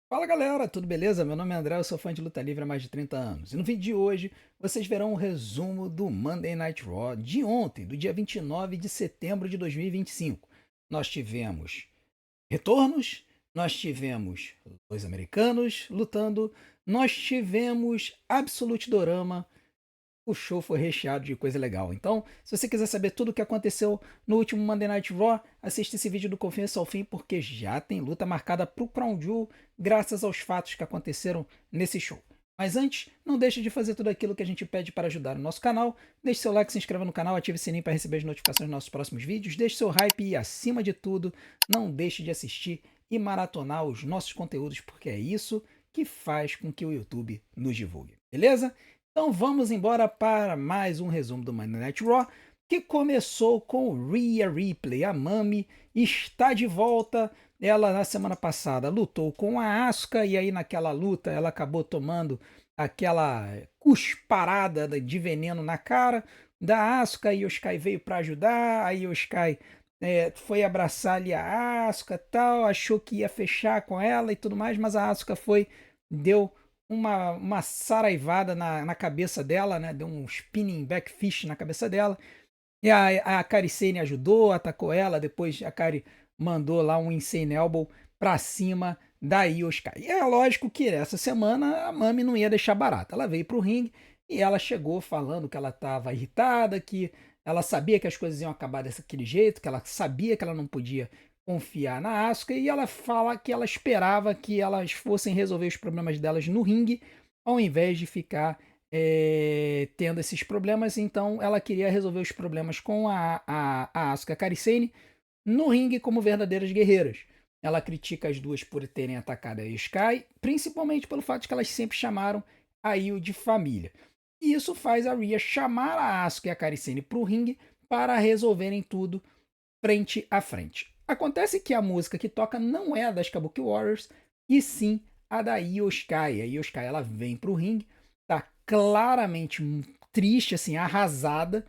Fala galera, tudo beleza? Meu nome é André, eu sou fã de luta livre há mais de 30 anos. E no vídeo de hoje vocês verão um resumo do Monday Night Raw de ontem, do dia 29 de setembro de 2025. Nós tivemos retornos, nós tivemos dois americanos lutando, nós tivemos Absolute Dorama. O show foi recheado de coisa legal. Então, se você quiser saber tudo o que aconteceu no último Monday Night Raw, assista esse vídeo do começo ao fim, porque já tem luta marcada pro Crown Jewel, graças aos fatos que aconteceram nesse show. Mas antes, não deixe de fazer tudo aquilo que a gente pede para ajudar o nosso canal. Deixe seu like, se inscreva no canal, ative o sininho para receber as notificações dos nossos próximos vídeos. Deixe seu hype e, acima de tudo, não deixe de assistir e maratonar os nossos conteúdos, porque é isso que faz com que o YouTube nos divulgue. Beleza? Então vamos embora para mais um resumo do Monday Night Raw, que começou com Rhea Ripley. A Mami está de volta. Ela na semana passada lutou com a Asuka e aí naquela luta ela acabou tomando aquela cusparada de veneno na cara da Asuka. E o Sky veio para ajudar. Aí o Sky foi abraçar ali a Asuka, tal, achou que ia fechar com ela e tudo mais, mas a Asuka foi, deu uma saraivada na cabeça dela, né? Deu um spinning backfish na cabeça dela. E a Kairi Sane ajudou, atacou ela. Depois a Kairi mandou lá um Insane Elbow pra cima da Io Sky. E é lógico que essa semana a Mami não ia deixar barata. Ela veio pro ringue e ela chegou falando que ela estava irritada, que ela sabia que as coisas iam acabar daquele jeito, que ela sabia que ela não podia confiar na Asuka, e ela fala que ela esperava que elas fossem resolver os problemas delas no ringue, ao invés de ficar tendo esses problemas. Então ela queria resolver os problemas com a Asuka Kairi Sane no ringue como verdadeiras guerreiras. Ela critica as duas por terem atacado a Sky, principalmente pelo fato de que elas sempre chamaram a Io de família. E isso faz a Rhea chamar a Asuka e a Kairi Sane para o ringue para resolverem tudo frente a frente. Acontece que a música que toca não é a das Kabuki Warriors, e sim a da Io Sky. A Io Sky ela vem pro ringue, tá claramente triste, assim, arrasada.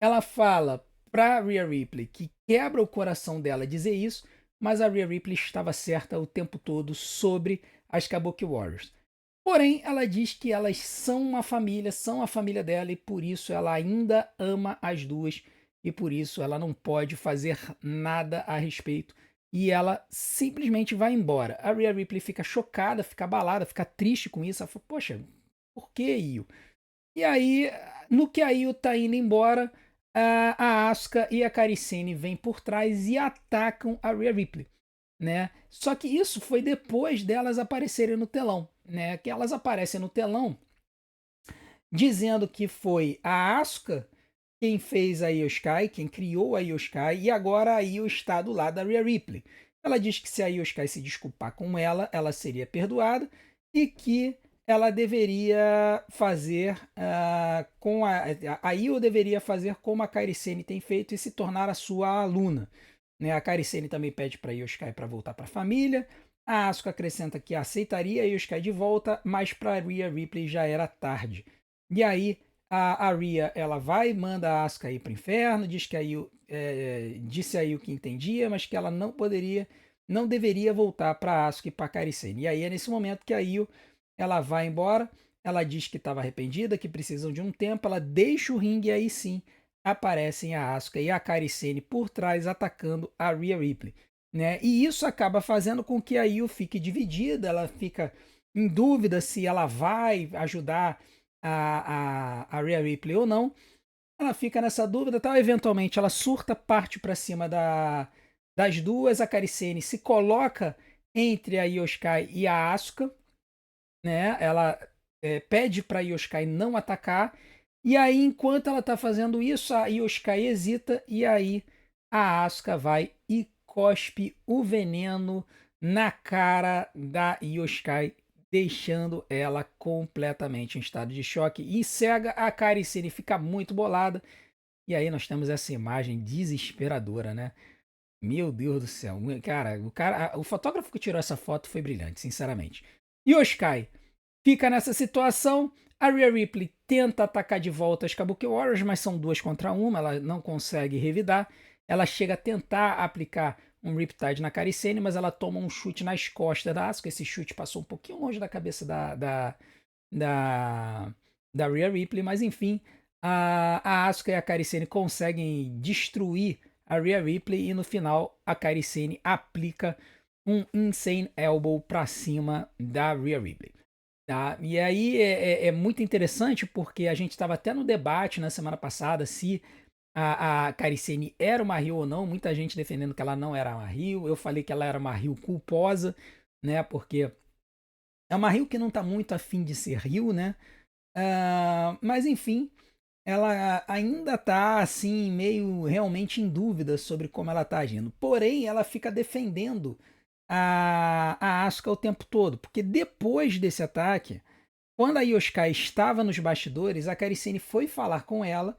Ela fala pra Rhea Ripley que quebra o coração dela dizer isso, mas a Rhea Ripley estava certa o tempo todo sobre as Kabuki Warriors. Porém, ela diz que elas são uma família, são a família dela, e por isso ela ainda ama as duas, e por isso ela não pode fazer nada a respeito. E ela simplesmente vai embora. A Rhea Ripley fica chocada, fica abalada, fica triste com isso. Ela fala, poxa, por que Io? E aí, no que a Io tá indo embora, a Asuka e a Kairi Sane vêm por trás e atacam a Rhea Ripley, né? Só que isso foi depois delas aparecerem no telão, né? Que elas aparecem no telão dizendo que foi a Asuka quem fez a Io Sky, quem criou a Io Sky, e agora a Io está do lado da Rhea Ripley. Ela diz que se a Io Sky se desculpar com ela seria perdoada, e que ela deveria fazer com a Io deveria fazer como a Kairi Sane tem feito e se tornar a sua aluna. Né? A Kairi Sane também pede para a Io Sky para voltar para a família. A Asuka acrescenta que aceitaria a Io Sky de volta, mas para a Rhea Ripley já era tarde. E aí a Rhea ela vai, manda a Asuka ir para o inferno, diz que a Io, disse a Io que entendia, mas que ela não deveria voltar para Asuka e para Kairi Sane. E aí é nesse momento que a Io ela vai embora, ela diz que estava arrependida, que precisam de um tempo, ela deixa o ringue e aí sim aparecem a Asuka e a Kairi Sane por trás atacando a Rhea Ripley. Né? E isso acaba fazendo com que a Io fique dividida, ela fica em dúvida se ela vai ajudar a Rhea Ripley ou não. Ela fica nessa dúvida, tal. Eventualmente ela surta, parte para cima das duas. A Kairi Sane se coloca entre a Io Sky e a Asuka, né? Ela pede para a Io Sky não atacar. E aí, enquanto ela está fazendo isso, a Io Sky hesita e aí a Asuka vai e cospe o veneno na cara da Io Sky, deixando ela completamente em estado de choque e cega. A Kairi Sane fica muito bolada. E aí nós temos essa imagem desesperadora, né? Meu Deus do céu. O fotógrafo que tirou essa foto foi brilhante, sinceramente. Io Sky fica nessa situação. A Rhea Ripley tenta atacar de volta as Kabuki Warriors, mas são duas contra uma, ela não consegue revidar. ela chega a tentar aplicar um Riptide na Kairi Sane, mas ela toma um chute nas costas da Asuka. Esse chute passou um pouquinho longe da cabeça da, da Rhea Ripley, mas enfim, a Asuka e a Kairi Sane conseguem destruir a Rhea Ripley e no final a Kairi Sane aplica um Insane Elbow pra cima da Rhea Ripley. Tá? E aí é muito interessante porque a gente estava até no debate na semana passada se a Kairi Sane era uma heel ou não. Muita gente defendendo que ela não era uma heel. Eu falei que ela era uma heel culposa, né? Porque é uma heel que não tá muito afim de ser heel, né? Mas enfim, ela ainda tá assim, meio realmente em dúvida sobre como ela tá agindo. Porém, ela fica defendendo a Asuka o tempo todo. Porque depois desse ataque, quando a Io Shirai estava nos bastidores, a Kairi Sane foi falar com ela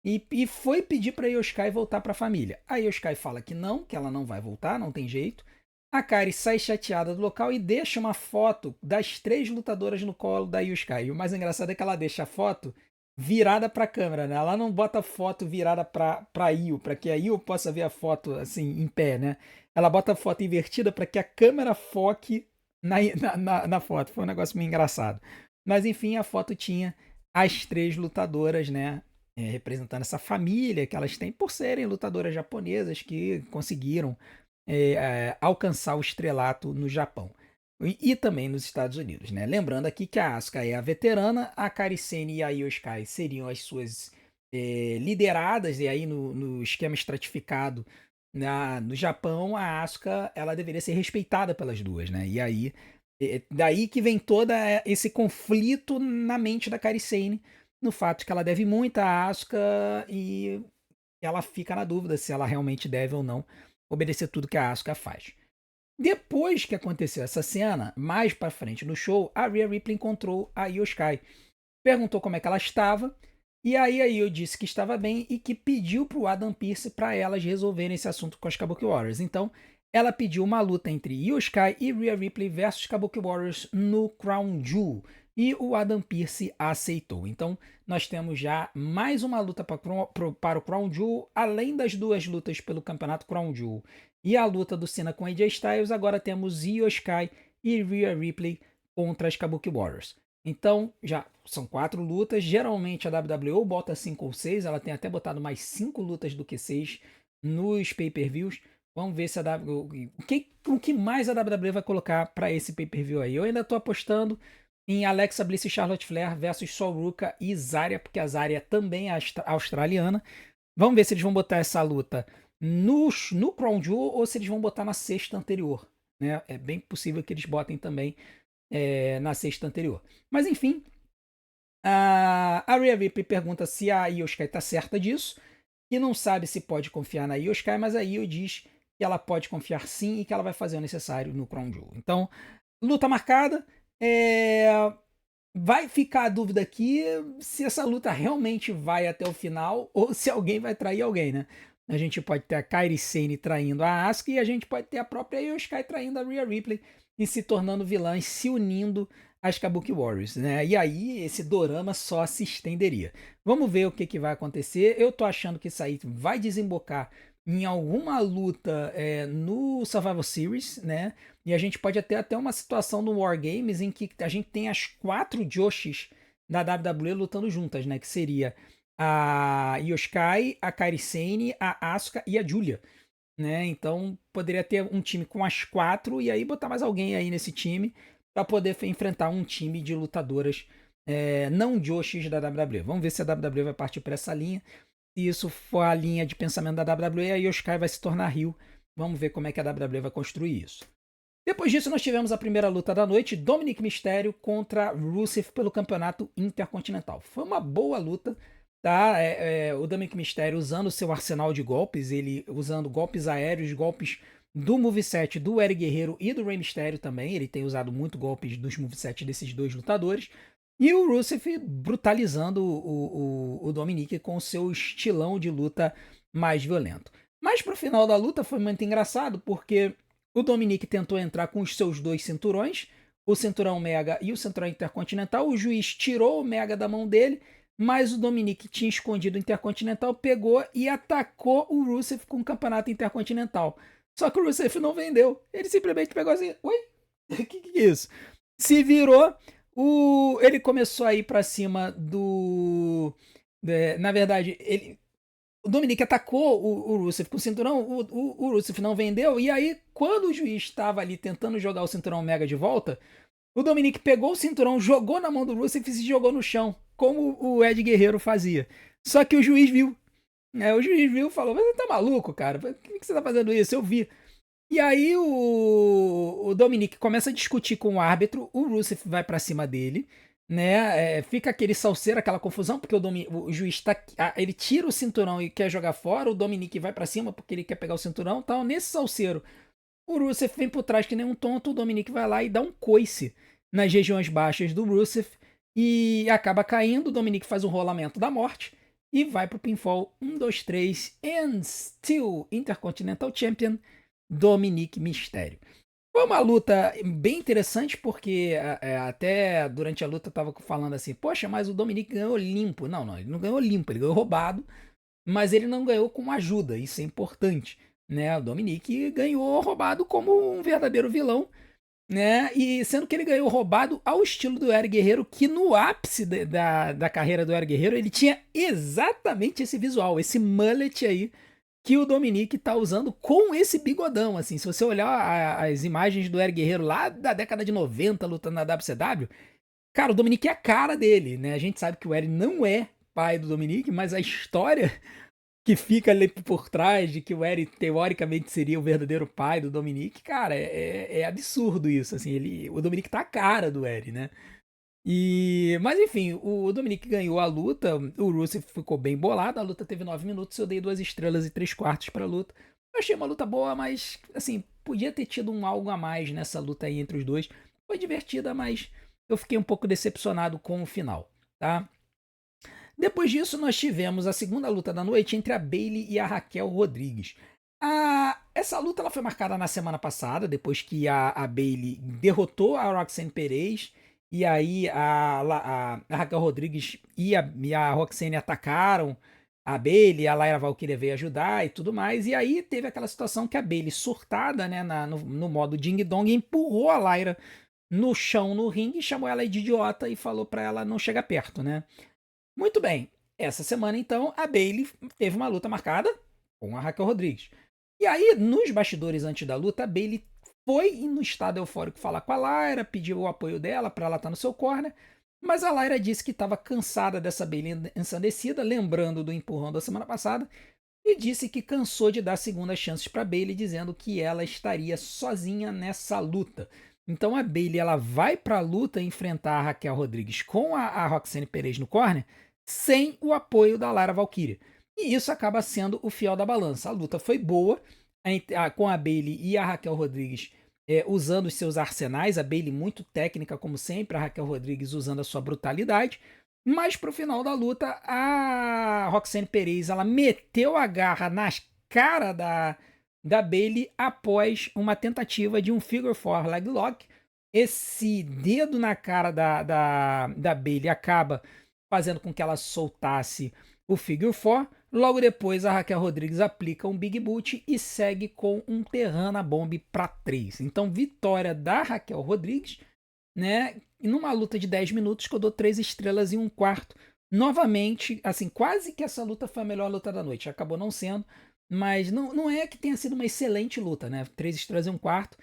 e foi pedir para a Io Shirai voltar para a família. A Io Shirai fala que ela não vai voltar, não tem jeito. A Kairi sai chateada do local e deixa uma foto das 3 lutadoras no colo da Io Shirai. E o mais engraçado é que ela deixa a foto virada para a câmera, né? Ela não bota a foto virada para Io, para que a Io possa ver a foto assim em pé, né? Ela bota a foto invertida para que a câmera foque na foto. Foi um negócio meio engraçado. Mas enfim, a foto tinha as 3 lutadoras, né? Representando essa família que elas têm por serem lutadoras japonesas que conseguiram alcançar o estrelato no Japão e também nos Estados Unidos, né? Lembrando aqui que a Asuka é a veterana, a Kairi Sane e a Io Shirai seriam as suas lideradas, e aí no esquema estratificado no Japão, a Asuka ela deveria ser respeitada pelas duas, né? E aí daí que vem todo esse conflito na mente da Kairi Sane, no fato que ela deve muito a Asuka e ela fica na dúvida se ela realmente deve ou não obedecer tudo que a Asuka faz. Depois que aconteceu essa cena, mais pra frente no show, a Rhea Ripley encontrou a Io Shirai, perguntou como é que ela estava, e aí a Io disse que estava bem e que pediu pro Adam Pearce para elas resolverem esse assunto com as Kabuki Warriors. Então, ela pediu uma luta entre Io Shirai e Rhea Ripley versus Kabuki Warriors no Crown Jewel, e o Adam Pearce aceitou. Então, nós temos já mais uma luta para o Crown Jewel, além das 2 lutas pelo campeonato Crown Jewel e a luta do Cena com AJ Styles. Agora temos Io Shirai e Rhea Ripley contra as Kabuki Warriors. Então, já são 4 lutas. Geralmente a WWE bota 5 ou 6. Ela tem até botado mais 5 lutas do que 6 nos pay-per-views. Vamos ver se o que mais a WWE vai colocar para esse pay-per-view aí. Eu ainda estou apostando em Alexa Bliss e Charlotte Flair versus Sol Ruka e Zarya, porque a Zarya também é australiana. Vamos ver se eles vão botar essa luta no Crown Jewel ou se eles vão botar na sexta anterior, né? É bem possível que eles botem também na sexta anterior. Mas enfim, a Rhea Ripley pergunta se a Io Shirai está certa disso, e não sabe se pode confiar na Io Shirai, mas a Io diz que ela pode confiar sim e que ela vai fazer o necessário no Crown Jewel. Então, luta marcada. Vai ficar a dúvida aqui se essa luta realmente vai até o final ou se alguém vai trair alguém, né? A gente pode ter a Kairi Sane traindo a Asuka e a gente pode ter a própria Io Shirai traindo a Rhea Ripley e se tornando vilãs, se unindo às Kabuki Warriors, né? E aí esse dorama só se estenderia. Vamos ver o que vai acontecer. Eu tô achando que isso aí vai desembocar em alguma luta no Survival Series, né? E a gente pode ter até uma situação no War Games em que a gente tem as 4 Joshis da WWE lutando juntas, né? Que seria a Io Shirai, a Kairi Sane, a Asuka e a Julia, né? Então poderia ter um time com as 4 e aí botar mais alguém aí nesse time para poder enfrentar um time de lutadoras não Joshis da WWE. Vamos ver se a WWE vai partir por essa linha. Se isso for a linha de pensamento da WWE, a Io Shirai vai se tornar heel. Vamos ver como é que a WWE vai construir isso. Depois disso, nós tivemos a primeira luta da noite, Dominic Mysterio contra Rusev pelo campeonato intercontinental. Foi uma boa luta, tá? O Dominic Mysterio usando o seu arsenal de golpes, ele usando golpes aéreos, golpes do moveset do Eric Guerreiro e do Rey Mysterio também. Ele tem usado muito golpes dos movesets desses 2 lutadores. E o Rusev brutalizando o Dominic com o seu estilão de luta mais violento. Mas pro final da luta foi muito engraçado, porque o Dominic tentou entrar com os seus 2 cinturões, o cinturão Mega e o cinturão Intercontinental. O juiz tirou o Mega da mão dele, mas o Dominic tinha escondido o Intercontinental, pegou e atacou o Rusev com o campeonato Intercontinental. Só que o Rusev não vendeu. Ele simplesmente pegou assim, oi? Que é isso? Se virou, ele começou a ir pra cima do... na verdade, o Dominic atacou o Rusev com o cinturão, o Rusev não vendeu, e aí, quando o juiz estava ali tentando jogar o cinturão Mega de volta, o Dominic pegou o cinturão, jogou na mão do Rusev e se jogou no chão, como o Ed Guerreiro fazia. Só que o juiz viu. O juiz viu e falou: Você tá maluco, cara? Por que você tá fazendo isso? Eu vi. E aí o Dominic começa a discutir com o árbitro, o Rusev vai pra cima dele, né? Fica aquele salseiro, aquela confusão, porque o juiz tá, ele tira o cinturão e quer jogar fora, o Dominic vai pra cima porque ele quer pegar o cinturão, tal. Nesse salseiro, o Rusev vem por trás que nem um tonto, o Dominic vai lá e dá um coice nas regiões baixas do Rusev e acaba caindo, o Dominic faz um rolamento da morte e vai pro pinfall 1, 2, 3 and still Intercontinental Champion Dominic Mysterio. Foi uma luta bem interessante porque até durante a luta eu tava falando assim, poxa, mas o Dominic ganhou limpo. Não, ele não ganhou limpo, ele ganhou roubado, mas ele não ganhou com ajuda, isso é importante, né? O Dominic ganhou roubado como um verdadeiro vilão, né? E sendo que ele ganhou roubado ao estilo do Eric Guerreiro, que no ápice da carreira do Eric Guerreiro ele tinha exatamente esse visual, esse mullet aí que o Dominic tá usando com esse bigodão, assim. Se você olhar as imagens do Eric Guerreiro lá da década de 90 lutando na WCW, cara, o Dominic é a cara dele, né? A gente sabe que o Eric não é pai do Dominic, mas a história que fica ali por trás de que o Eric teoricamente seria o verdadeiro pai do Dominic, cara, é absurdo isso, assim. O Dominic tá a cara do Eric, né? Mas enfim, o Dominic ganhou a luta, o Rusev ficou bem bolado, a luta teve 9 minutos, eu dei 2 estrelas e 3 quartos pra luta. Eu achei uma luta boa, mas assim, podia ter tido um algo a mais nessa luta aí entre os dois. Foi divertida, mas eu fiquei um pouco decepcionado com o final, tá? Depois disso, nós tivemos a segunda luta da noite entre a Bayley e a Raquel Rodrigues. Essa luta ela foi marcada na semana passada, depois que a Bayley derrotou a Roxanne Perez. E aí a Raquel Rodrigues e a Roxanne atacaram a Bayley, a Lyra Valkyria veio ajudar e tudo mais. E aí teve aquela situação que a Bayley, surtada, né, no modo Ding Dong, empurrou a Lyra no chão no ringue, chamou ela de idiota e falou pra ela não chegar perto, né? Muito bem. Essa semana, então, a Bayley teve uma luta marcada com a Raquel Rodrigues. E aí, nos bastidores antes da luta, a Bayley foi no estado eufórico falar com a Lyra, pediu o apoio dela para ela estar no seu corner, mas a Lyra disse que estava cansada dessa Bayley ensandecida, lembrando do empurrão da semana passada, e disse que cansou de dar segundas chances para Bayley, dizendo que ela estaria sozinha nessa luta. Então a Bayley ela vai para a luta enfrentar a Raquel Rodrigues com a Roxanne Perez no corner, sem o apoio da Lara Valkyria. E isso acaba sendo o fiel da balança. A luta foi boa, com a Bayley e a Raquel Rodrigues usando os seus arsenais, a Bayley muito técnica como sempre, a Raquel Rodrigues usando a sua brutalidade, mas pro final da luta a Roxanne Perez ela meteu a garra nas cara da Bayley após uma tentativa de um figure four leg lock. Esse dedo na cara da Bayley acaba fazendo com que ela soltasse o figure four. Logo depois, a Raquel Rodrigues aplica um Big Boot e segue com um Terrana Bomb para 3. Então, vitória da Raquel Rodrigues, né? Numa luta de 10 minutos que eu dou 3 estrelas e um quarto. Novamente, assim, quase que essa luta foi a melhor luta da noite. Acabou não sendo, mas não é que tenha sido uma excelente luta, né? 3 estrelas e um quarto.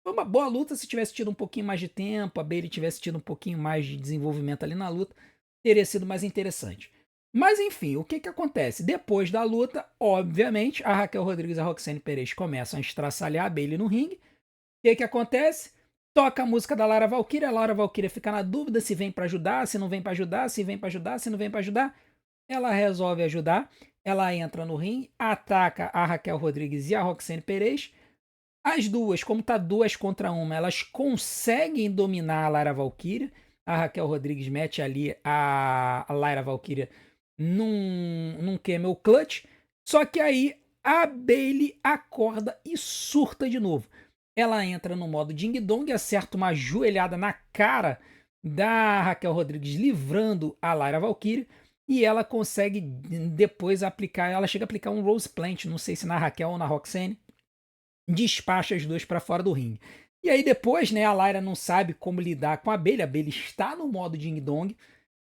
Foi uma boa luta se tivesse tido um pouquinho mais de tempo, a Bayley tivesse tido um pouquinho mais de desenvolvimento ali na luta, teria sido mais interessante. Mas enfim, o que acontece? Depois da luta, obviamente, a Raquel Rodrigues e a Roxanne Perez começam a estraçalhar a Bayley no ringue. O que acontece? Toca a música da Lara Valkyria, a Lara Valkyria fica na dúvida se vem para ajudar, se não vem para ajudar, se vem para ajudar, se não vem para ajudar. Ela resolve ajudar, ela entra no ringue, ataca a Raquel Rodrigues e a Roxanne Perez. As duas, como tá 2 contra 1, elas conseguem dominar a Lara Valkyria. A Raquel Rodrigues mete ali a Lara Valkyria num camel clutch. Só que aí a Bayley acorda e surta de novo. Ela entra no modo Ding Dong, acerta uma joelhada na cara da Raquel Rodrigues livrando a Lyra Valkyrie, e ela consegue depois aplicar, ela chega a aplicar um Rose Plant, não sei se na Raquel ou na Roxane, despacha as duas para fora do ringue. E aí depois, né, a Lyra não sabe como lidar com a Bayley está no modo Ding Dong,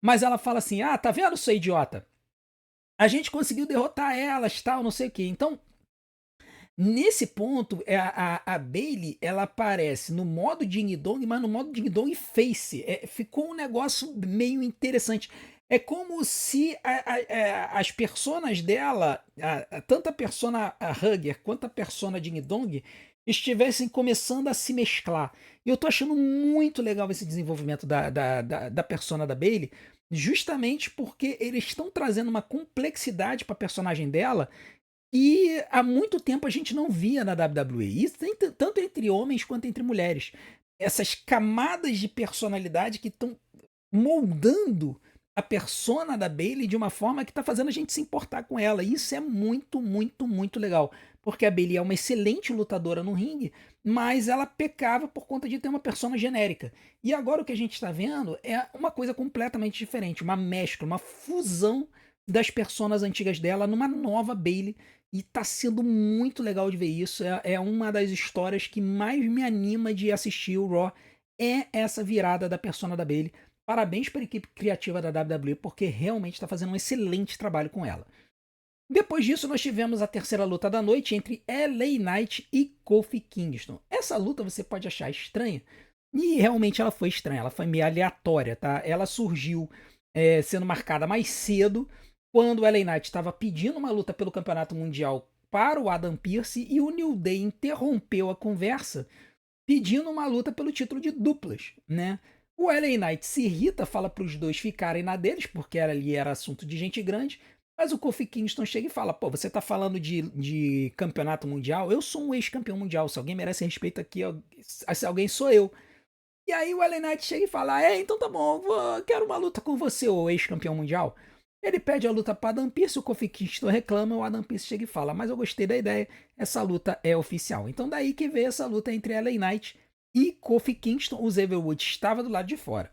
mas ela fala assim: "Ah, tá vendo, sua idiota? A gente conseguiu derrotar elas, tal, não sei o quê". Então, nesse ponto, a Bayley, ela aparece no modo Ding Dong, mas no modo Ding Dong Face. Ficou um negócio meio interessante. É como se as personas dela, tanto a persona a Hugger quanto a persona Ding Dong, estivessem começando a se mesclar. E eu tô achando muito legal esse desenvolvimento da persona da Bayley, justamente porque eles estão trazendo uma complexidade para a personagem dela e há muito tempo a gente não via na WWE. Isso tanto entre homens quanto entre mulheres. Essas camadas de personalidade que estão moldando a persona da Bayley de uma forma que está fazendo a gente se importar com ela. E isso é muito, muito, muito legal. Porque a Bayley é uma excelente lutadora no ringue, mas ela pecava por conta de ter uma persona genérica. E agora o que a gente está vendo é uma coisa completamente diferente, uma mescla, uma fusão das personas antigas dela numa nova Bayley. E tá sendo muito legal de ver isso. É uma das histórias que mais me anima de assistir o Raw. É essa virada da persona da Bayley. Parabéns para a equipe criativa da WWE, porque realmente está fazendo um excelente trabalho com ela. Depois disso, nós tivemos a terceira luta da noite entre LA Knight e Kofi Kingston. Essa luta você pode achar estranha, e realmente ela foi estranha, ela foi meio aleatória, tá? Ela surgiu sendo marcada mais cedo, quando o LA Knight estava pedindo uma luta pelo Campeonato Mundial para o Adam Pearce, e o New Day interrompeu a conversa pedindo uma luta pelo título de duplas, né? O LA Knight se irrita, fala para os dois ficarem na deles, porque ali era assunto de gente grande, mas o Kofi Kingston chega e fala: pô, você tá falando de campeonato mundial? Eu sou um ex-campeão mundial, se alguém merece respeito aqui, se alguém sou eu. E aí o LA Knight chega e fala: então tá bom, quero uma luta com você, o ex-campeão mundial. Ele pede a luta para Adam Pearce, o Kofi Kingston reclama, o Adam Pearce chega e fala: mas eu gostei da ideia, essa luta é oficial. Então daí que veio essa luta entre LA Knight e Kofi Kingston. O Xavier Woods estava do lado de fora.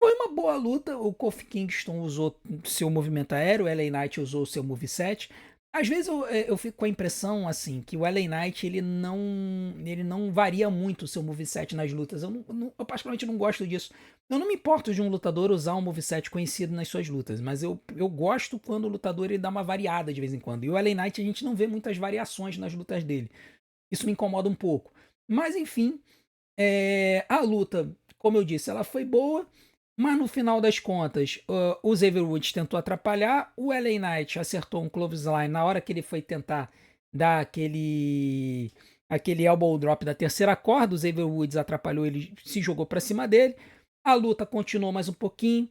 Foi uma boa luta, o Kofi Kingston usou seu movimento aéreo, o LA Knight usou seu moveset. Às vezes eu fico com a impressão assim que o LA Knight ele não varia muito o seu moveset nas lutas. Eu particularmente não gosto disso. Eu não me importo de um lutador usar um moveset conhecido nas suas lutas, mas eu gosto quando o lutador ele dá uma variada de vez em quando. E o LA Knight a gente não vê muitas variações nas lutas dele. Isso me incomoda um pouco. Mas enfim, a luta, como eu disse, ela foi boa. Mas no final das contas, o Xavier Woods tentou atrapalhar, o LA Knight acertou um clothesline na hora que ele foi tentar dar aquele elbow drop da terceira corda, o Xavier Woods atrapalhou, ele se jogou para cima dele, a luta continuou mais um pouquinho,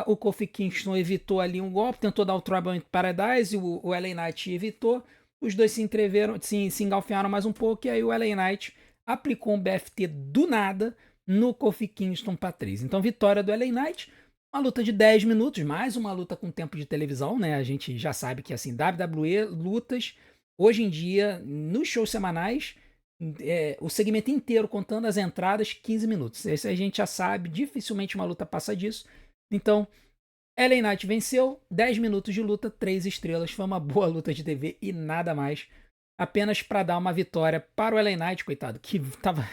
o Kofi Kingston evitou ali um golpe, tentou dar o Trouble in Paradise, o LA Knight evitou, os dois se entreveram, se engalfinharam mais um pouco, e aí o LA Knight aplicou um BFT do nada, no Kofi Kingston para 3. Então, vitória do LA Knight, uma luta de 10 minutos, mais uma luta com tempo de televisão, né? A gente já sabe que, assim, WWE, lutas, hoje em dia, nos shows semanais, o segmento inteiro, contando as entradas, 15 minutos. Esse a gente já sabe, dificilmente uma luta passa disso. Então, LA Knight venceu, 10 minutos de luta, 3 estrelas, foi uma boa luta de TV e nada mais. Apenas para dar uma vitória para o LA Knight, coitado, que estava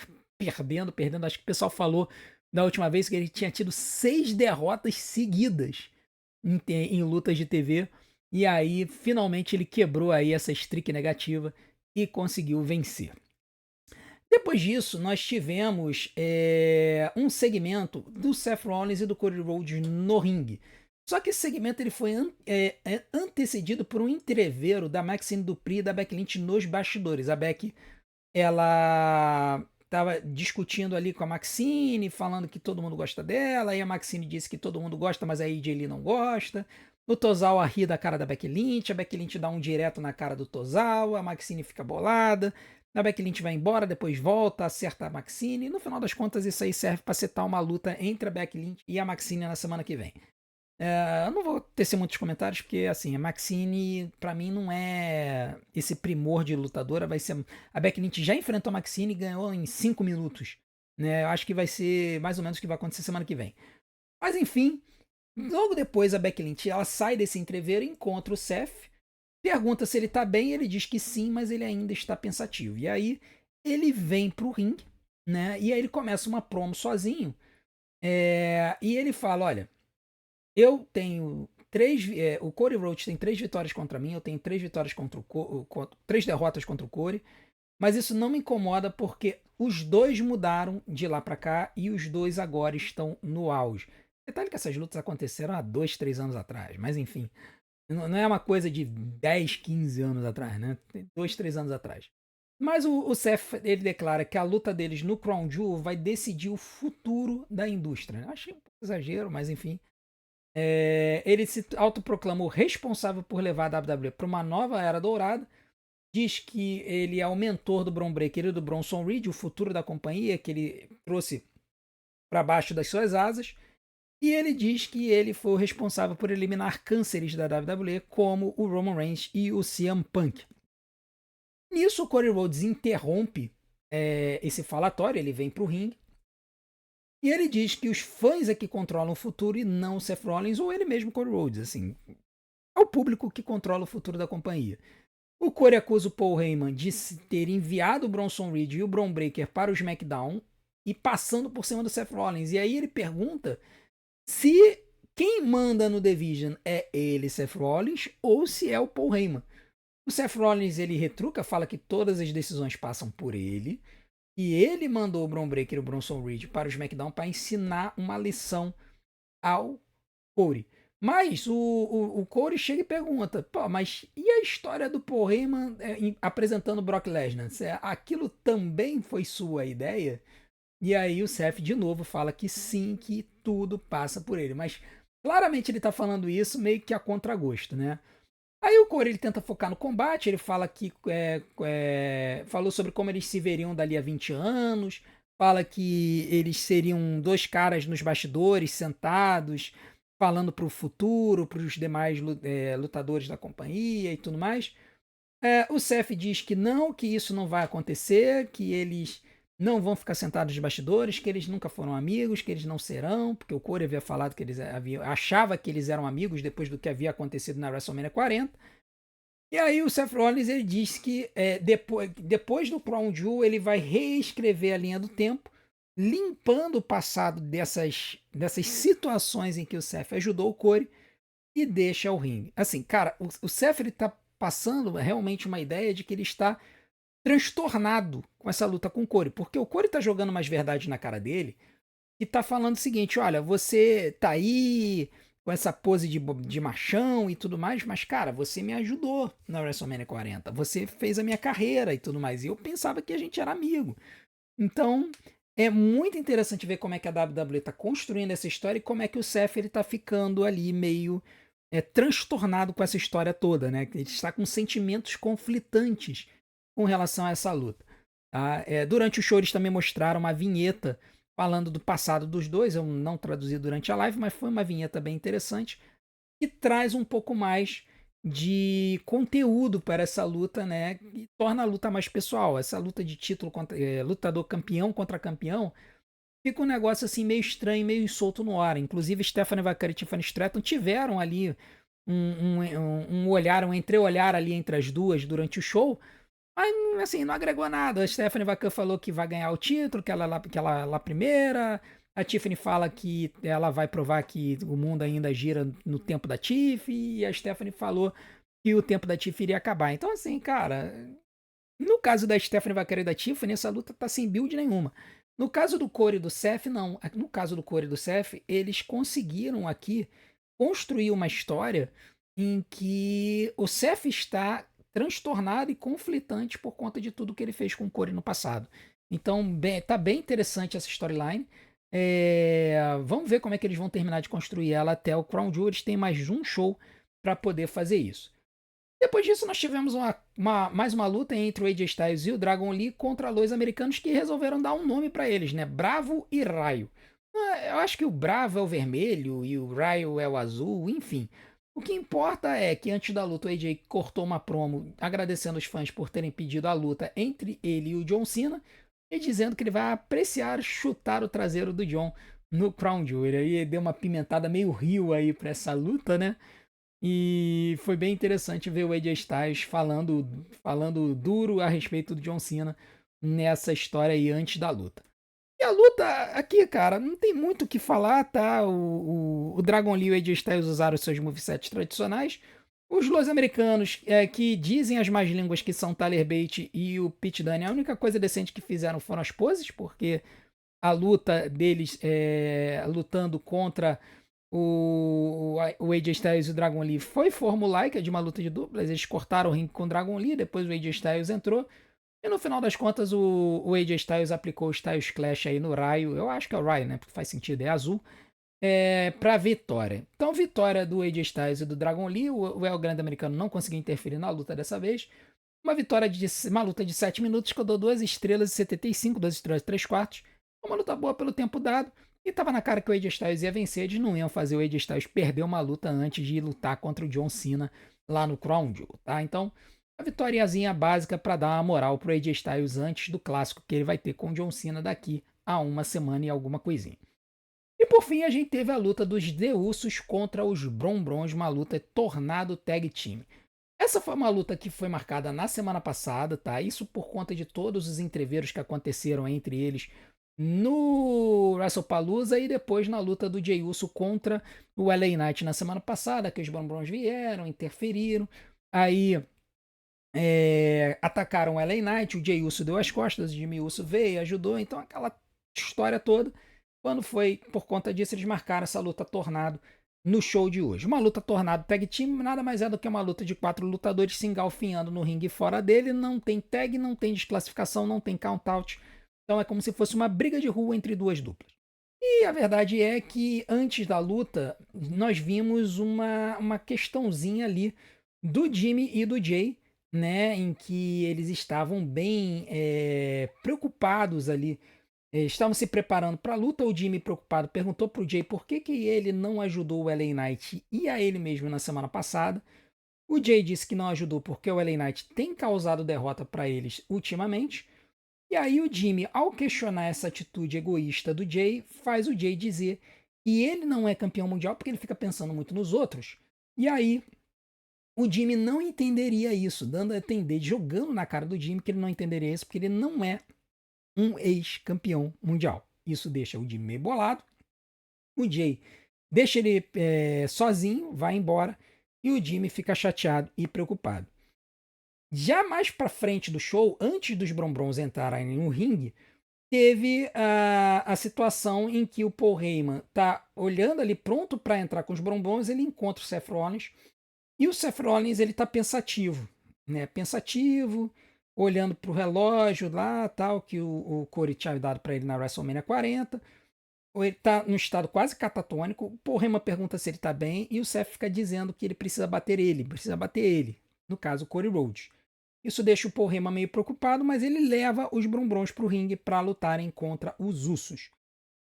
perdendo. Acho que o pessoal falou da última vez que ele tinha tido 6 derrotas seguidas em lutas de TV. E aí, finalmente, ele quebrou aí essa streak negativa e conseguiu vencer. Depois disso, nós tivemos um segmento do Seth Rollins e do Cody Rhodes no ringue. Só que esse segmento ele foi antecedido por um entreveiro da Maxine Dupri e da Becky Lynch nos bastidores. A Becky, ela estava discutindo ali com a Maxine, falando que todo mundo gosta dela, e a Maxine disse que todo mundo gosta, mas a AJ Lee não gosta. O Tozawa ri da cara da Becky Lynch, a Becky Lynch dá um direto na cara do Tozawa, a Maxine fica bolada, a Becky Lynch vai embora, depois volta, acerta a Maxine, e no final das contas isso aí serve para setar uma luta entre a Becky Lynch e a Maxine na semana que vem. Eu não vou tecer muitos comentários, porque assim, a Maxine, pra mim, não é esse primor de lutadora. Vai ser. A Becky Lynch já enfrentou a Maxine e ganhou em 5 minutos. né? Eu acho que vai ser mais ou menos o que vai acontecer semana que vem. Mas enfim, logo depois a Becky Lynch ela sai desse entreveiro, encontra o Seth, pergunta se ele tá bem, ele diz que sim, mas ele ainda está pensativo. E aí ele vem pro ringue, né? E aí ele começa uma promo sozinho. E ele fala: olha, eu tenho três. O Cody Rhodes tem 3 vitórias contra mim, eu tenho 3 vitórias contra o 3 derrotas contra o Cody. Mas isso não me incomoda porque os dois mudaram de lá pra cá e os dois agora estão no auge. Detalhe que essas lutas aconteceram há 2, 3 anos atrás, mas enfim, não é uma coisa de 10, 15 anos atrás, né? 2, 3 anos atrás. Mas o Seth, ele declara que a luta deles no Crown Jewel vai decidir o futuro da indústria. Eu achei um pouco exagero, mas enfim. Ele se autoproclamou responsável por levar a WWE para uma nova era dourada. Diz que ele é o mentor do Bron Breakker e do Bronson Reed, o futuro da companhia, que ele trouxe para baixo das suas asas. E ele diz que ele foi o responsável por eliminar cânceres da WWE, como o Roman Reigns e o CM Punk. Nisso, o Cody Rhodes interrompe esse falatório, ele vem para o ringue. E ele diz que os fãs é que controlam o futuro e não o Seth Rollins ou ele mesmo, Cody Rhodes. Assim, é o público que controla o futuro da companhia. O Corey acusa o Paul Heyman de ter enviado o Bronson Reed e o Bron Breakker para o SmackDown e passando por cima do Seth Rollins. E aí ele pergunta se quem manda no Division é ele, Seth Rollins, ou se é o Paul Heyman. O Seth Rollins ele retruca, fala que todas as decisões passam por ele. E ele mandou o Bron Breakker e o Bronson Reed para o SmackDown para ensinar uma lição ao Corey. Mas o Corey chega e pergunta: pô, mas e a história do Paul Heyman apresentando o Brock Lesnar? Aquilo também foi sua ideia? E aí o Seth de novo fala que sim, que tudo passa por ele. Mas claramente ele tá falando isso meio que a contragosto, né? Aí o Corey ele tenta focar no combate, ele fala que falou sobre como eles se veriam dali a 20 anos, fala que eles seriam dois caras nos bastidores, sentados, falando pro futuro, para os demais lutadores da companhia e tudo mais. O Seth diz que isso não vai acontecer, que eles não vão ficar sentados nos bastidores, que eles nunca foram amigos, que eles não serão, porque o Corey havia falado que achava que eles eram amigos depois do que havia acontecido na WrestleMania 40. E aí o Seth Rollins ele diz que depois do Crown Jewel ele vai reescrever a linha do tempo, limpando o passado dessas situações em que o Seth ajudou o Corey e deixa o ringue. Assim, cara, o Seth ele tá passando realmente uma ideia de que ele está transtornado com essa luta com o Corey, porque o Corey tá jogando umas verdades na cara dele e tá falando o seguinte: olha, você tá aí com essa pose de machão e tudo mais, mas cara, você me ajudou na WrestleMania 40, você fez a minha carreira e tudo mais, e eu pensava que a gente era amigo. Então, é muito interessante ver como é que a WWE tá construindo essa história e como é que o Seth ele tá ficando ali meio transtornado com essa história toda, né? Ele está com sentimentos conflitantes com relação a essa luta. Tá? Durante o show eles também mostraram uma vinheta falando do passado dos dois. Eu não traduzi durante a live, mas foi uma vinheta bem interessante que traz um pouco mais de conteúdo para essa luta, né? E torna a luta mais pessoal. Essa luta de título lutador campeão contra campeão fica um negócio assim meio estranho, meio solto no ar. Inclusive Stephanie Vaquer e Tiffany Stratton tiveram ali um olhar, um entreolhar ali entre as duas durante o show. Mas, assim, não agregou nada. A Stephanie Vacan falou que vai ganhar o título, que ela é lá primeira. A Tiffany fala que ela vai provar que o mundo ainda gira no tempo da Tiff. E a Stephanie falou que o tempo da Tiff iria acabar. Então, assim, cara, no caso da Stephanie Vaquer e da Tiffany, essa luta tá sem build nenhuma. No caso do Corey e do Seth, não. No caso do Corey e do Seth, eles conseguiram aqui construir uma história em que o Seth está transtornado e conflitante por conta de tudo que ele fez com o Corey no passado. Então, tá bem interessante essa storyline. Vamos ver como é que eles vão terminar de construir ela até o Crown Jewel. Eles têm mais um show para poder fazer isso. Depois disso, nós tivemos mais uma luta entre o AJ Styles e o Dragon Lee contra dois americanos que resolveram dar um nome para eles, né? Bravo e Raio. Eu acho que o Bravo é o vermelho e o Raio é o azul, enfim. O que importa é que antes da luta o AJ cortou uma promo agradecendo os fãs por terem pedido a luta entre ele e o John Cena. e dizendo que ele vai apreciar chutar o traseiro do John no Crown Jewel. Aí deu uma pimentada meio rio aí pra essa luta, né? E foi bem interessante ver o AJ Styles falando duro a respeito do John Cena nessa história aí antes da luta. E a luta aqui, cara, não tem muito o que falar, tá? O Dragon Lee e o AJ Styles usaram seus movesets tradicionais. Os los-americanos, que dizem as más línguas que são Tyler Bate e o Pete Dunne, a única coisa decente que fizeram foram as poses, porque a luta deles lutando contra o AJ Styles e o Dragon Lee foi formulaica de uma luta de duplas. Eles cortaram o ringue com o Dragon Lee, depois o AJ Styles entrou. E no final das contas, o AJ Styles aplicou o Styles Clash aí no raio. Eu acho que é o raio, né? Porque faz sentido, é azul. Pra vitória. Então, vitória do AJ Styles e do Dragon Lee. O El Grande Americano não conseguiu interferir na luta dessa vez. Uma luta de 7 minutos que eu dou 2 estrelas e 75, 2 estrelas e 3 quartos. Uma luta boa pelo tempo dado. E tava na cara que o AJ Styles ia vencer. Eles não iam fazer o AJ Styles perder uma luta antes de lutar contra o John Cena lá no Crown Jewel, tá? Então, a vitóriazinha básica para dar uma moral pro AJ Styles antes do clássico que ele vai ter com o John Cena daqui a uma semana e alguma coisinha. E por fim, a gente teve a luta dos The Usos contra os Bron Brons, uma luta Tornado Tag Team. Essa foi uma luta que foi marcada na semana passada, tá? Isso por conta de todos os entreveros que aconteceram entre eles no WrestlePalooza e depois na luta do Jey Uso contra o LA Knight na semana passada, que os Bron Brons vieram, interferiram, aí atacaram o LA Knight, o Jey Uso deu as costas, o Jimmy Uso veio, ajudou, então aquela história toda. Quando foi por conta disso, eles marcaram essa luta Tornado no show de hoje. Uma luta Tornado Tag Team nada mais é do que uma luta de 4 lutadores se engalfinhando no ringue fora dele. Não tem tag, não tem desclassificação, não tem count-out. Então é como se fosse uma briga de rua entre duas duplas. E a verdade é que antes da luta, nós vimos uma questãozinha ali do Jimmy e do Jay, né? Em que eles estavam bem preocupados ali, estavam se preparando para a luta. O Jimmy, preocupado, perguntou para o Jay por que ele não ajudou o LA Knight e a ele mesmo na semana passada. O Jay disse que não ajudou porque o LA Knight tem causado derrota para eles ultimamente. E aí o Jimmy, ao questionar essa atitude egoísta do Jay, faz o Jay dizer que ele não é campeão mundial porque ele fica pensando muito nos outros. E aí o Jimmy não entenderia isso, dando a entender, jogando na cara do Jimmy que ele não entenderia isso porque ele não é um ex-campeão mundial. Isso deixa o Jimmy meio bolado. O Jay deixa ele sozinho, vai embora e o Jimmy fica chateado e preocupado. Já mais pra frente do show, antes dos Bron Brons entrarem no ringue, teve a situação em que o Paul Heyman tá olhando ali pronto para entrar com os Bron Brons, ele encontra o Seth Rollins e o Seth Rollins ele tá pensativo, né? Pensativo, olhando pro relógio lá, tal, que o Corey tinha dado para ele na WrestleMania 40. Ou ele tá num estado quase catatônico. O Paul Heyman pergunta se ele tá bem e o Seth fica dizendo que ele precisa bater ele. No caso, o Cody Rhodes. Isso deixa o Paul Heyman meio preocupado, mas ele leva os Bron Brons pro ringue para lutarem contra os Usos.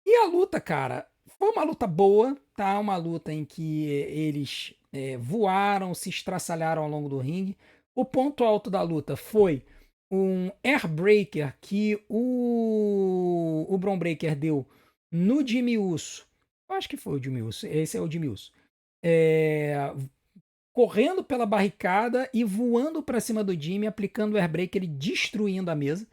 E a luta, cara, foi uma luta boa, tá? Uma luta em que eles voaram, se estraçalharam ao longo do ringue. O ponto alto da luta foi um airbreaker que o Bron Breakker deu no Jimmy Uso. Eu acho que foi o Jimmy Uso. Esse é o Jimmy Uso. Correndo pela barricada e voando para cima do Jimmy, aplicando o airbreaker e destruindo a mesa,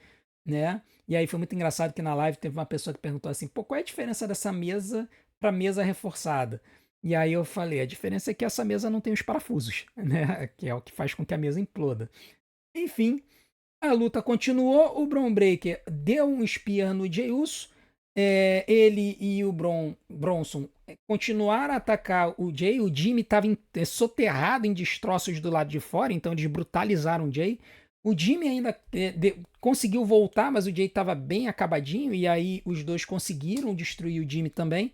né? E aí foi muito engraçado que na live teve uma pessoa que perguntou assim, pô, qual é a diferença dessa mesa para mesa reforçada? E aí eu falei, a diferença é que essa mesa não tem os parafusos, né? Que é o que faz com que a mesa imploda. Enfim, a luta continuou, o Bron Breakker deu um spear no Jey Uso, ele e o Bronson continuaram a atacar o Jay. O Jimmy estava soterrado em destroços do lado de fora, então eles brutalizaram o Jay. O Jimmy ainda conseguiu voltar, mas o Jay estava bem acabadinho, e aí os dois conseguiram destruir o Jimmy também.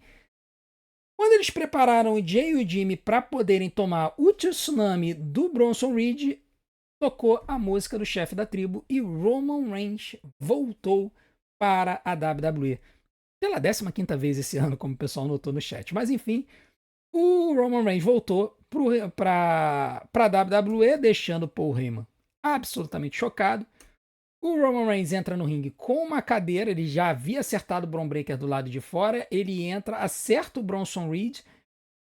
Quando eles prepararam o Jay e o Jimmy para poderem tomar o tsunami do Bronson Reed, tocou a música do chefe da tribo e Roman Reigns voltou para a WWE. Pela 15ª vez esse ano, como o pessoal notou no chat. Mas enfim, o Roman Reigns voltou para a WWE, deixando o Paul Heyman absolutamente chocado. O Roman Reigns entra no ringue com uma cadeira, ele já havia acertado o Bron Breakker do lado de fora, ele entra, acerta o Bronson Reed,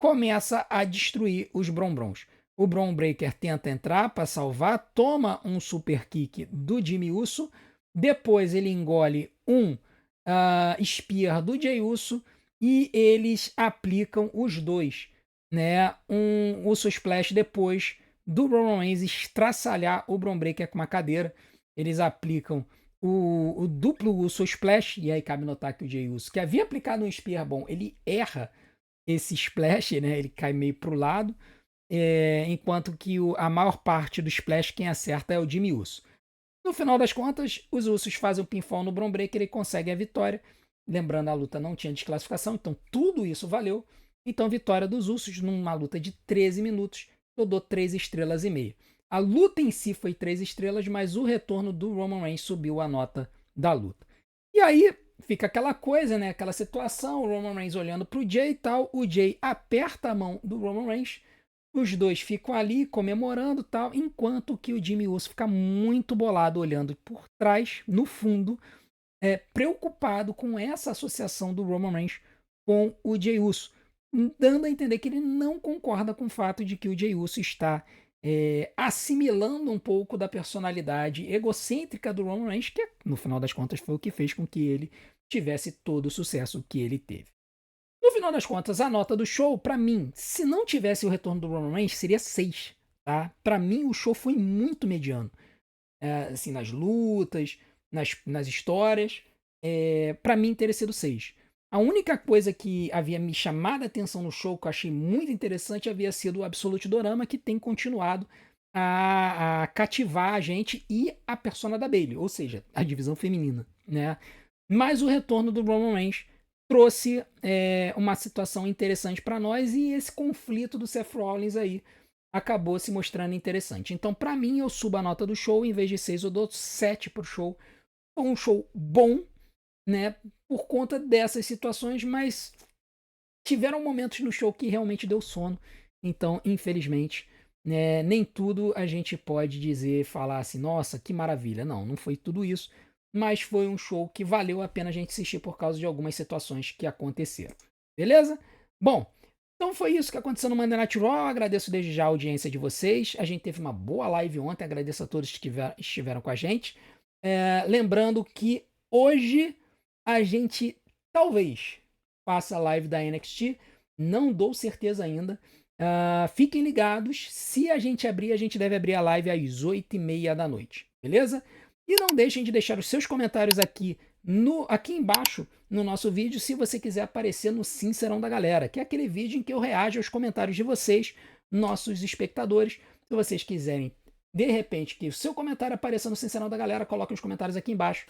começa a destruir os Brons. O Bron Breakker tenta entrar para salvar, toma um super kick do Jimmy Uso, depois ele engole um spear do Jey Uso e eles aplicam os dois, né? Um Uso Splash depois do Roman Reigns estraçalhar o Bron Breakker com uma cadeira. Eles aplicam o duplo Uso Splash, e aí cabe notar que o Jey Uso, que havia aplicado um spear bom, ele erra esse splash, né? Ele cai meio pro lado, enquanto que a maior parte do splash quem acerta é o Jimmy Uso. No final das contas, os Usos fazem o pinfall no Bron Breakker e conseguem a vitória. Lembrando, a luta não tinha desclassificação, então tudo isso valeu. Então, vitória dos Usos numa luta de 13 minutos. Eu dou 3 estrelas e meia. A luta em si foi 3 estrelas, mas o retorno do Roman Reigns subiu a nota da luta. E aí fica aquela coisa, né? Aquela situação, o Roman Reigns olhando pro Jey e tal. O Jey aperta a mão do Roman Reigns. Os dois ficam ali comemorando tal, enquanto que o Jimmy Uso fica muito bolado olhando por trás, no fundo, preocupado com essa associação do Roman Reigns com o Jey Uso, dando a entender que ele não concorda com o fato de que o Jey Uso está assimilando um pouco da personalidade egocêntrica do Roman Reigns, que no final das contas foi o que fez com que ele tivesse todo o sucesso que ele teve. No final das contas, a nota do show, pra mim, se não tivesse o retorno do Roman Reigns, seria 6, tá? Pra mim, o show foi muito mediano. Assim, nas lutas, nas histórias, pra mim teria sido 6. A única coisa que havia me chamado a atenção no show, que eu achei muito interessante, havia sido o Absolute Dorama, que tem continuado a cativar a gente e a persona da Bayley, ou seja, a divisão feminina, né? Mas o retorno do Roman Reigns trouxe uma situação interessante para nós e esse conflito do Seth Rollins aí acabou se mostrando interessante. Então, para mim, eu subo a nota do show, em vez de 6, eu dou 7 pro show. Foi um show bom, né, por conta dessas situações, mas tiveram momentos no show que realmente deu sono. Então, infelizmente, né, nem tudo a gente pode dizer, falar assim, nossa, que maravilha. Não, não foi tudo isso. Mas foi um show que valeu a pena a gente assistir por causa de algumas situações que aconteceram. Beleza? Bom, então foi isso que aconteceu no Monday Night Raw. Eu agradeço desde já a audiência de vocês. A gente teve uma boa live ontem. Agradeço a todos que estiveram com a gente. Lembrando que hoje a gente talvez faça a live da NXT. Não dou certeza ainda. Fiquem ligados. Se a gente abrir, a gente deve abrir a live às 8h30 da noite. Beleza? E não deixem de deixar os seus comentários aqui embaixo no nosso vídeo se você quiser aparecer no Sincerão da Galera, que é aquele vídeo em que eu reajo aos comentários de vocês, nossos espectadores. Se vocês quiserem, de repente, que o seu comentário apareça no Sincerão da Galera, coloquem os comentários aqui embaixo.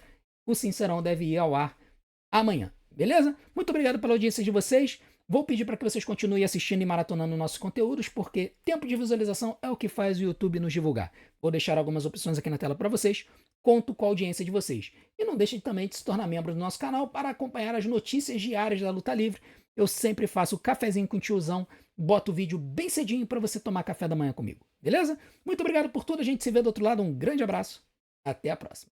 O Sincerão deve ir ao ar amanhã, beleza? Muito obrigado pela audiência de vocês. Vou pedir para que vocês continuem assistindo e maratonando nossos conteúdos, porque tempo de visualização é o que faz o YouTube nos divulgar. Vou deixar algumas opções aqui na tela para vocês. Conto com a audiência de vocês. E não deixe também de se tornar membro do nosso canal para acompanhar as notícias diárias da luta livre. Eu sempre faço cafezinho com o tiozão, boto o vídeo bem cedinho para você tomar café da manhã comigo. Beleza? Muito obrigado por tudo. A gente se vê do outro lado. Um grande abraço. Até a próxima.